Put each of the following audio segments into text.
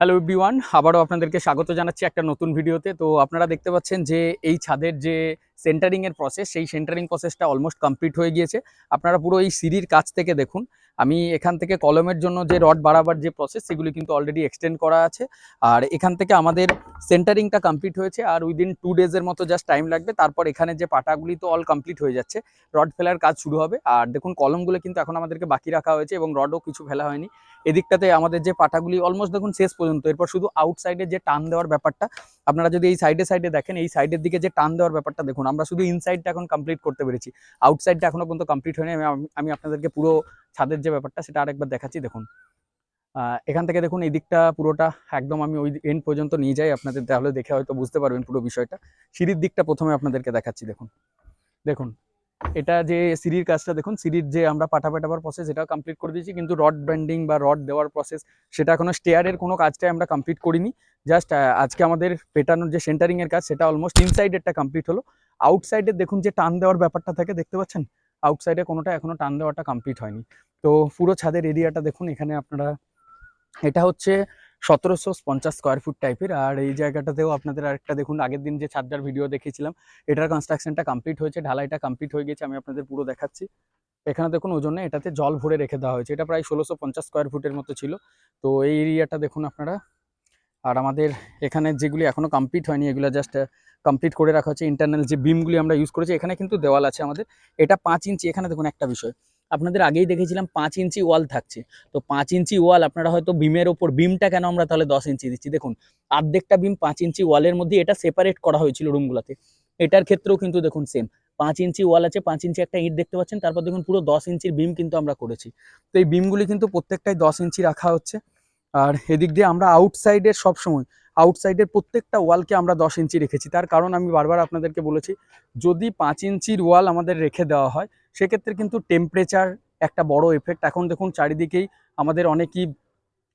Hello everyone, আবারও আপনাদেরকে স্বাগত জানাচ্ছি একটা নতুন ভিডিওতে। তো আপনারা দেখতে পাচ্ছেন যে এই ছাদের যে সেন্টারিং এর প্রসেস, সেই সেন্টারিং প্রসেসটা অলমোস্ট কমপ্লিট হয়ে গিয়েছে। আপনারা পুরো এই সিঁড়ির কাছ থেকে দেখুন, আমি এখান থেকে কলমের জন্য যে রড বাড়াবার যে প্রসেস, সেগুলি কিন্তু অলরেডি এক্সটেন্ড করা আছে। আর এখান থেকে আমাদের সেন্টারিংটা কমপ্লিট হয়েছে, আর উইদিন 2 ডেজের মতো জাস্ট টাইম লাগবে। তারপর এখানে যে পাটাগুলি তো অল কমপ্লিট হয়ে যাচ্ছে, রড ফেলার কাজ শুরু হবে। আর দেখুন কলমগুলো কিন্তু এখন আমাদেরকে বাকি রাখা হয়েছে এবং রডও কিছু ফেলা হয়নি। এদিকটাতে আমাদের যে পাটাগুলি অলমোস্ট দেখুন শেষ পর্যন্ত। এরপর শুধু আউটসাইডে যে টান দেওয়ার ব্যাপারটা, আপনারা যদি এই সাইডে সাইডে দেখেন, এই সাইডের দিকে যে টান দেওয়ার ব্যাপারটা দেখুন, আমরা শুধু ইনসাইডটা এখন কমপ্লিট করতে পেরেছি, আউটসাইডটা এখনো পর্যন্ত কমপ্লিট হয়নি। আমি আপনাদেরকে পুরো ছাদের যে ব্যাপারটা সেটা আরেকবার দেখাচ্ছি। দেখুন এখান থেকে দেখুন এই দিকটা পুরোটা একদম আমি ওই এন্ড পর্যন্ত নিয়ে যাই আপনাদের, তাহলে দেখে হয়তো বুঝতে পারবেন পুরো বিষয়টা। সিঁড়ির দিকটা প্রথমে আপনাদেরকে দেখাচ্ছি। দেখুন দেখুন এটা যে সিঁড়ির কাজটা দেখুন, সিঁড়ির যে আমরা পাটা পেটাবার প্রসেস এটাও কমপ্লিট করে দিয়েছি, কিন্তু রড বেন্ডিং বা রড দেওয়ার প্রসেস সেটা এখনো স্টেয়ারের কোনো কাজটাই আমরা কমপ্লিট করিনি। জাস্ট আজকে আমাদের পেটানোর যে সেন্টারিং এর কাজ সেটা অলমোস্ট ইনসাইডেরটা কমপ্লিট হলো। আউটসাইডের দেখুন যে টান দেওয়ার ব্যাপারটা থাকে, দেখতে পাচ্ছেন আউটসাইডে কোনোটা এখনো টান দেওয়াটা কমপ্লিট হয়নি। তো পুরো ছাদের এরিয়াটা দেখুন, এখানে আপনারা এটা হচ্ছে 1750 স্কোয়ার ফুট টাইপের। আর এই জায়গাটাতেও আপনাদের আরেকটা দেখুন, আগের দিন যে ছাদটার ভিডিও দেখিয়েছিলাম, এটার কনস্ট্রাকশনটা কমপ্লিট হয়েছে, ঢালাইটা কমপ্লিট হয়ে গেছে। আমি আপনাদের পুরো দেখাচ্ছি। এখানে দেখুন ওজন্য এটাতে জল ভরে রেখে দেওয়া হয়েছে, এটা প্রায় 1650 স্কোয়ার ফুটের মতো ছিল। তো এই এরিয়াটা দেখুন আপনারা। আর আমাদের এখানে যেগুলি এখনো কমপ্লিট হয়নি, এগুলো জাস্ট কমপ্লিট করে রাখা হচ্ছে। ইন্টারনাল যে বিমগুলি আমরা ইউজ করেছি, এখানে কিন্তু দেওয়াল আছে আমাদের, এটা 5 ইঞ্চি। এখানে দেখুন একটা বিষয় আপনাদের আগেই দেখেছিলাম, 5 ইঞ্চি ওয়াল থাকছে। তো 5 ইঞ্চি ওয়াল আপনারা হয়তো বিমের ওপর, বিমটা কেন আমরা তাহলে 10 ইঞ্চি দিচ্ছি? দেখুন অর্ধেকটা বিম 5 ইঞ্চি ওয়ালের মধ্যে এটা সেপারেট করা হয়েছিল রুমগুলোতে। এটার ক্ষেত্রেও কিন্তু দেখুন সেম 5 ইঞ্চি ওয়াল আছে, 5 ইঞ্চি একটা ইট দেখতে পাচ্ছেন, তারপর দেখুন পুরো 10 ইঞ্চির বিম কিন্তু আমরা করেছি। তো এই বিমগুলি কিন্তু প্রত্যেকটাই 10 ইঞ্চি রাখা হচ্ছে। আর এদিক দিয়ে আমরা আউটসাইডের সবসময় আউটসাইডের প্রত্যেকটা ওয়ালকে আমরা 10 ইঞ্চি রেখেছি। তার কারণ আমি বারবার আপনাদেরকে বলেছি, যদি 5 ইঞ্চির ওয়াল আমাদের রেখে দেওয়া হয়, সেক্ষেত্রে কিন্তু টেম্পারেচার একটা বড় এফেক্ট। এখন দেখুন চারিদিকেই আমাদের অনেকই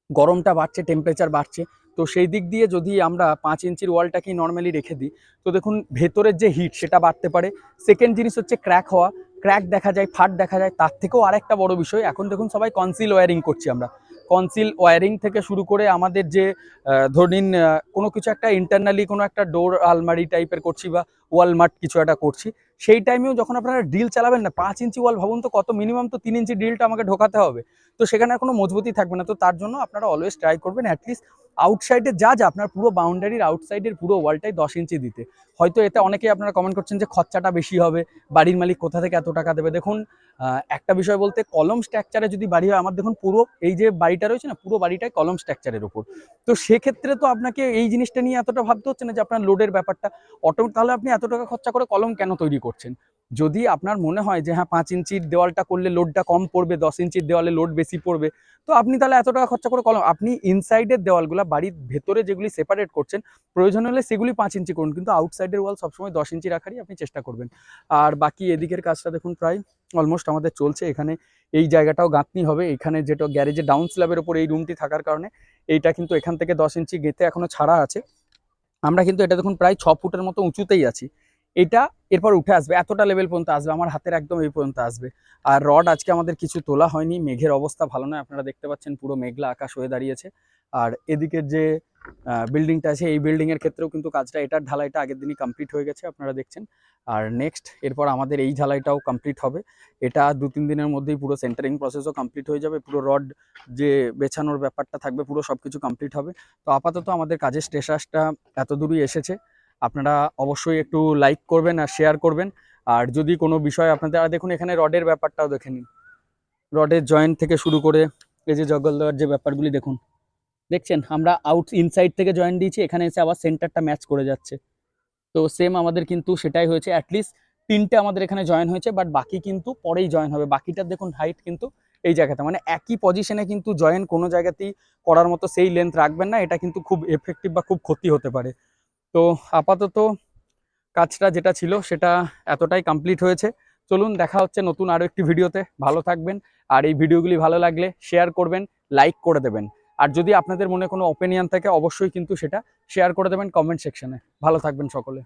গরমটা বাড়ছে, টেম্পারেচার বাড়ছে। তো সেই দিক দিয়ে যদি আমরা 5 ইঞ্চির ওয়ালটাকেই নর্মালি রেখে দিই, তো দেখুন ভেতরের যে হিট সেটা বাড়তে পারে। সেকেন্ড জিনিস হচ্ছে ক্র্যাক হওয়া, ক্র্যাক দেখা যায়, ফাট দেখা যায়। তার থেকেও আরেকটা বড় বিষয়, এখন দেখুন সবাই কনসিল ওয়্যারিং করছি আমরা। কনসিল ওয়্যারিং থেকে শুরু করে আমাদের যে ধরুন কোনো কিছু একটা ইন্টারনালি কোনো একটা ডোর আলমারি টাইপের করছি বা ওয়াল মার্ট কিছু একটা করছি, সেই টাইমেও যখন আপনারা ড্রিল চালাবেন না, 5 ইঞ্চি ওয়াল ভাবুন তো কত, মিনিমাম তো 3 ইঞ্চি ড্রিলটা আমাকে ঢোকাতে হবে। তো সেখানে কোনো মজবুতি থাকবে না। তো তার জন্য আপনারা অলওয়েজ ট্রাই করবেন অ্যাটলিস্ট আউটসাইডে যা আপনার পুরো বাউন্ডারির আউটসাইডের পুরো ওয়ালটাই 10 ইঞ্চি দিতে। হয়তো এতে অনেকেই আপনারা কমেন্ট করছেন যে খরচাটা বেশি হবে, বাড়ির মালিক কোথা থেকে এত টাকা দেবে। দেখুন একটা বিষয় বলতে, কলম স্ট্রাকচারে যদি বাড়ি হয়, আমার দেখুন পুরো এই যে বাড়িটা রয়েছে না, পুরো বাড়িটাই কলম স্ট্রাকচারের উপর। তো সেক্ষেত্রে তো আপনাকে এই জিনিসটা নিয়ে এতটা ভাবতে হচ্ছে না যে আপনার লোডের ব্যাপারটা তাহলে আপনি এত টাকা খরচা করে কলম কেন তৈরি করছেন? যদি আপনার মনে হয় যে হ্যাঁ 5 ইঞ্চির দেওয়ালটা করলে লোডটা কম পড়বে, 10 ইঞ্চির দেওয়ালে লোড বেশি পড়বে, তো আপনি তাহলে এত টাকা খরচা করে কলম, আপনি ইনসাইডের দেওয়ালগুলো বাড়ির ভেতরে যেগুলি সেপারেট করছেন, প্রয়োজন হলে সেগুলি 5 ইঞ্চি করুন, কিন্তু আউটসাইডের ওয়াল সবসময় 10 ইঞ্চি রাখারই আপনি চেষ্টা করবেন। আর বাকি এদিকের কাজটা দেখুন প্রায় অলমোস্ট আমাদের চলছে। এখানে এই জায়গাটাও গাঁথনি হবে, এখানে যেটা গ্যারেজে ডাউন স্ল্যাবের ওপর এই রুমটি থাকার কারণে এইটা কিন্তু এখান থেকে 10 ইঞ্চি গেঁথে এখনো ছাড়া আছে। আমরা কিন্তু এটা দেখুন প্রায় 6 ফুটের মতো উঁচুতেই আছি। এটা এরপর উঠে আসবে, এতটা লেভেল পর্যন্ত আসবে, আমার হাতের একদম এই পর্যন্ত আসবে। আর রড আজকে আমাদের কিছু তোলা হয়নি, মেঘের অবস্থা ভালো নয়, আপনারা দেখতে পাচ্ছেন পুরো মেঘলা আকাশ হয়ে দাঁড়িয়েছে। আর এদিকের যে বিল্ডিংটা আছে, এই বিল্ডিং এর ক্ষেত্রেও কিন্তু কাজটা, এটার ঢালাইটা আগের দিনই কমপ্লিট হয়ে গেছে, আপনারা দেখছেন। আর নেক্সট এরপর আমাদের এই ঢালাইটাও কমপ্লিট হবে। এটা 2-3 দিনের মধ্যেই পুরো সেন্টারিং প্রসেসও কমপ্লিট হয়ে যাবে, পুরো রড যে বেছানোর ব্যাপারটা থাকবে পুরো সবকিছু কমপ্লিট হবে। তো আপাতত আমাদের কাজের স্টেটাসটা এত দূরই এসেছে। আপনারা অবশ্যই একটু লাইক করবেন আর শেয়ার করবেন। আর যদি কোনো বিষয় আপনাদের, আর দেখুন এখানে রডের ব্যাপারটাও দেখে নিন, রডের জয়েন্ট থেকে শুরু করে এই যে জগল দেওয়ার যে ব্যাপারগুলি দেখুন, দেখছেন আমরা ইনসাইড থেকে জয়েন্ট দিয়েছি, এখানে এসে আবার সেন্টারটা ম্যাচ করে যাচ্ছে। তো সেম আমাদের কিন্তু সেটাই হয়েছে, অ্যাটলিস্ট 3টে আমাদের এখানে জয়েন হয়েছে, বাট বাকি কিন্তু পরেই জয়েন হবে। বাকিটার দেখুন হাইট কিন্তু এই জায়গাতে, মানে একই পজিশনে কিন্তু জয়েন কোনো জায়গাতেই করার মতো সেই লেন্থ রাখবেন না, এটা কিন্তু খুব এফেক্টিভ বা খুব ক্ষতি হতে পারে। তো আপাতত কাজটা যেটা ছিল সেটা এতটাই কমপ্লিট হয়েছে। চলুন দেখা হচ্ছে নতুন আরও একটি ভিডিওতে। ভালো থাকবেন, আর এই ভিডিওগুলি ভালো লাগলে শেয়ার করবেন, লাইক করে দেবেন। আর যদি আপনাদের মনে কোনো ওপিনিয়ন থাকে, অবশ্যই কিন্তু সেটা শেয়ার করে দেবেন কমেন্ট সেকশনে। ভালো থাকবেন সকলে।